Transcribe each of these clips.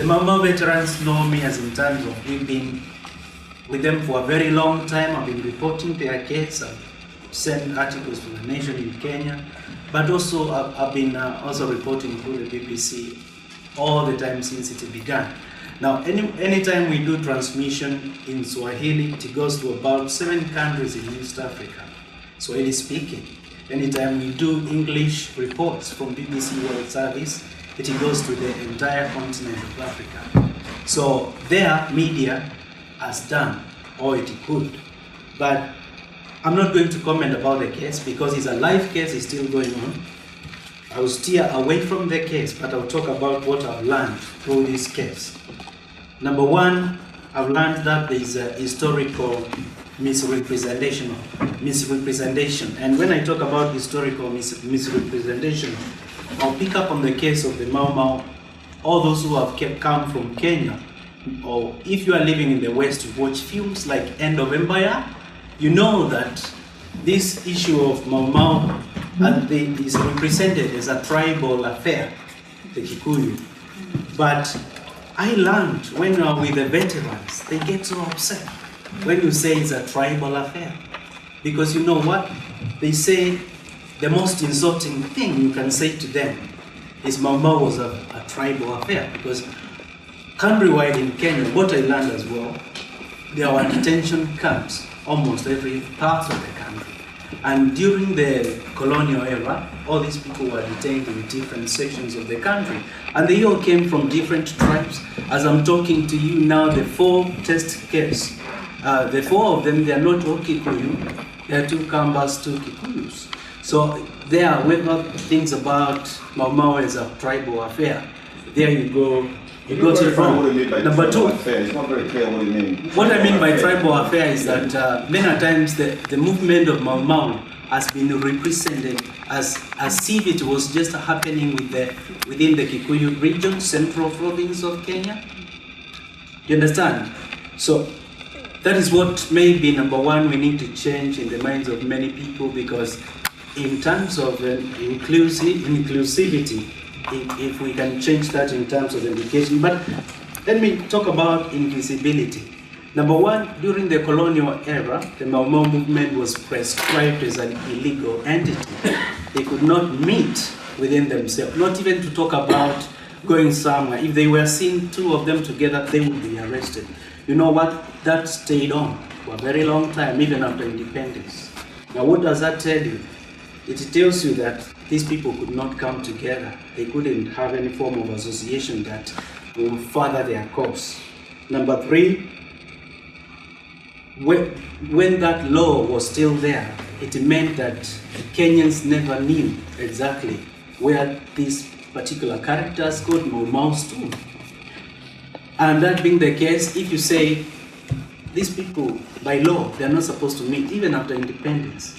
The Mau Mau veterans know me as in terms of we've been with them for a very long time. I've been reporting their case. I've sent articles to the nation in Kenya, but also I've been also reporting through the BBC all the time since it began. Now, anytime we do transmission in Swahili, it goes to about 7 countries in East Africa, Swahili speaking. Anytime we do English reports from BBC World Service, it goes to the entire continent of Africa. So their media has done all it could. But I'm not going to comment about the case because it's a live case, it's still going on. I will steer away from the case, but I'll talk about what I've learned through this case. Number one, I've learned that there is a historical misrepresentation. And when I talk about historical misrepresentation, I'll pick up on the case of the Mau Mau. All those who have come from Kenya, or if you are living in the West, you watch films like End of Empire, you know that this issue of Mau Mau is represented as a tribal affair, the Kikuyu. But I learned when you are with the veterans, they get so upset when you say it's a tribal affair. Because you know what? They say the most insulting thing you can say to them is Mau Mau was a tribal affair. Because countrywide in Kenya, what I learned as well, there were detention camps almost every part of the country. And during the colonial era, all these people were detained in different sections of the country. And they all came from different tribes. As I'm talking to you now, the 4 test case, the 4 of them, they are not all Kikuyu. They are 2 Kambas, 2 Kikuyus. So there were things about Mau Mau as a tribal affair. There you go. You got it wrong. Number 2. It's not very clear what you mean. What I mean by tribal affair is that many times the movement of Mau Mau has been represented as if it was just happening within the Kikuyu region, central province of Kenya. You understand? So that is what may be number 1 we need to change in the minds of many people, because in terms of inclusivity, if we can change that in terms of education. But let me talk about invisibility. Number 1, during the colonial era, the Mau Mau movement was prescribed as an illegal entity. They could not meet within themselves, not even to talk about going somewhere. If they were seen 2 of them together, they would be arrested. You know what? That stayed on for a very long time, even after independence. Now, what does that tell you? It tells you that these people could not come together. They couldn't have any form of association that will further their cause. Number 3, when that law was still there, it meant that Kenyans never knew exactly where these particular characters called Mau Mau stood. And that being the case, if you say these people, by law, they are not supposed to meet even after independence.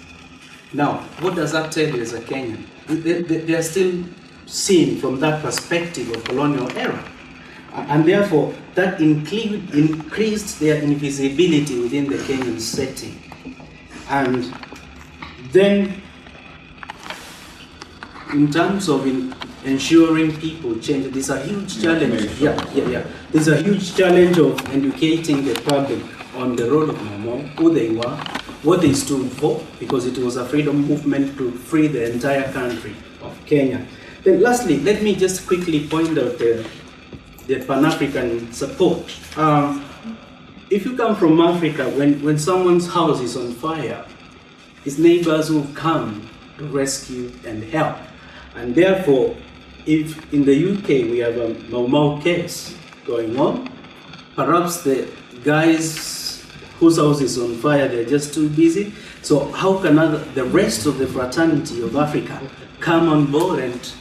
Now, what does that tell you as a Kenyan? They are still seen from that perspective of colonial era. And therefore, that increased their invisibility within the Kenyan setting. And then, in terms of ensuring people change, there's a huge challenge. There's a huge challenge of educating the public on the role of Mau Mau, who they were, what they stood for, because it was a freedom movement to free the entire country of Kenya. Then lastly, let me just quickly point out the Pan-African support. If you come from Africa, when someone's house is on fire, his neighbors will come to rescue and help. And therefore, if in the UK we have a Mau Mau case going on, perhaps the guys whose house is on fire, they're just too busy. So how can the rest of the fraternity of Africa come on board and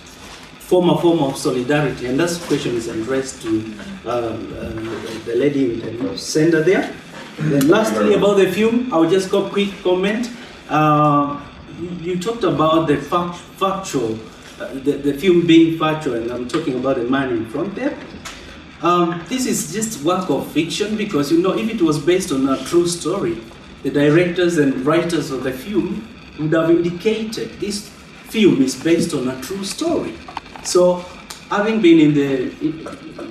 form a form of solidarity? And that question is addressed to the lady in the center there. Then lastly, about the film, I'll just go quick comment. You talked about the factual, the film being factual, and I'm talking about the man in front there. This is just work of fiction, because you know, if it was based on a true story, the directors and writers of the film would have indicated this film is based on a true story. So having been in the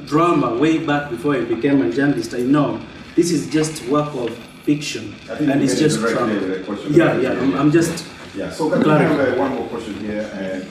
drama way back before I became a journalist, I know this is just work of fiction, I think and you it's made it just very drama. clear with that question. Yeah, I'm just Yeah, so let me clarifying. have one more question here. And